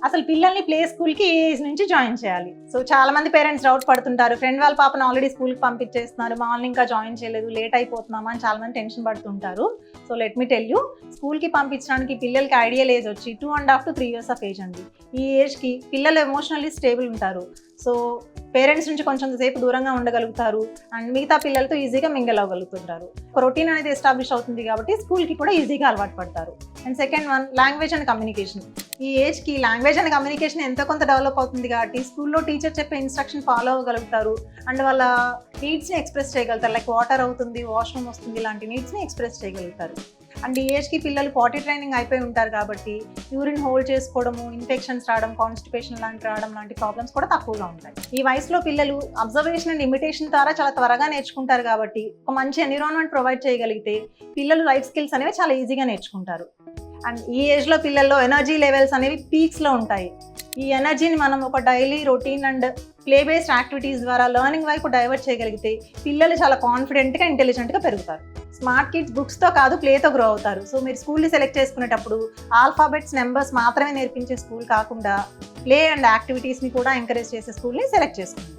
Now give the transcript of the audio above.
అసలు పిల్లల్ని ప్లే స్కూల్కి ఏ ఏజ్ నుంచి జాయిన్ చేయాలి? సో చాలా మంది పేరెంట్స్ డౌట్ పడుతుంటారు, ఫ్రెండ్ వాళ్ళ పాపను ఆల్రెడీ స్కూల్కి పంపించేస్తున్నారు, మమ్మల్ని ఇంకా జాయిన్ చేయలేదు, లేట్ అయిపోతున్నామా అని చాలా మంది టెన్షన్ పడుతుంటారు. So let me tell you, స్కూల్కి పంపించడానికి పిల్లలకి ఐడియల్ ఏజ్ వచ్చి 2.5 to 3 years ఆఫ్ ఏజ్ అండి. ఈ ఏజ్కి పిల్లలు ఎమోషనల్లీ స్టేబుల్ ఉంటారు. సో పేరెంట్స్ నుంచి కొంచెం సేపు దూరంగా ఉండగలుగుతారు అండ్ మిగతా పిల్లలతో ఈజీగా మింగిల్ అవ్వగలుగుతుంటారు. ఒక రొటీన్ అనేది ఎస్టాబ్లిష్ అవుతుంది కాబట్టి స్కూల్కి కూడా ఈజీగా అలవాటు పడతారు. And second one, language and communication. ఈ ఏజ్కి లాంగ్వేజ్ అండ్ కమ్యూనికేషన్ ఎంతో కొంత డెవలప్ అవుతుంది కాబట్టి స్కూల్లో టీచర్ చెప్పే ఇన్స్ట్రక్షన్ ఫాలో అవ్వగలుగుతారు అండ్ వాళ్ళ నీడ్స్ని ఎక్స్ప్రెస్ చేయగలుగుతారు. లైక్ వాటర్ అవుతుంది, వాష్రూమ్ వస్తుంది, ఇలాంటి నీడ్స్ని ఎక్స్ప్రెస్ చేయగలుగుతారు. అండ్ ఈ ఏజ్కి పిల్లలు పాటీ ట్రైనింగ్ అయిపోయి ఉంటారు కాబట్టి యూరిన్ హోల్డ్ చేసుకోవడము, ఇన్ఫెక్షన్స్ రావడం, కాన్స్టిపేషన్ రావడం లాంటి ప్రాబ్లమ్స్ కూడా తక్కువగా ఉంటాయి. ఈ వయసులో పిల్లలు అబ్జర్వేషన్ అండ్ ఇమిటేషన్ ద్వారా చాలా త్వరగా నేర్చుకుంటారు కాబట్టి ఒక మంచి ఎన్విరాన్మెంట్ ప్రొవైడ్ చేయగలిగితే పిల్లలు లైఫ్ స్కిల్స్ అనేవి చాలా ఈజీగా నేర్చుకుంటారు. అండ్ ఈ ఏజ్లో పిల్లల్లో ఎనర్జీ లెవెల్స్ అనేవి పీక్స్లో ఉంటాయి. ఈ ఎనర్జీని మనం ఒక daily routine and play based activities ద్వారా లెర్నింగ్ వైపు డైవర్ట్ చేయగలిగితే పిల్లలు చాలా కాన్ఫిడెంట్గా, ఇంటెలిజెంట్గా పెరుగుతారు. స్మార్ట్ కిడ్స్ బుక్స్తో కాదు, ప్లేతో గ్రో అవుతారు. సో మీరు స్కూల్ని సెలెక్ట్ చేసుకునేటప్పుడు ఆల్ఫాబెట్స్, నెంబర్స్ మాత్రమే నేర్పించే స్కూల్ కాకుండా ప్లే అండ్ యాక్టివిటీస్ని కూడా ఎంకరేజ్ చేసే స్కూల్ని సెలెక్ట్ చేసుకోండి.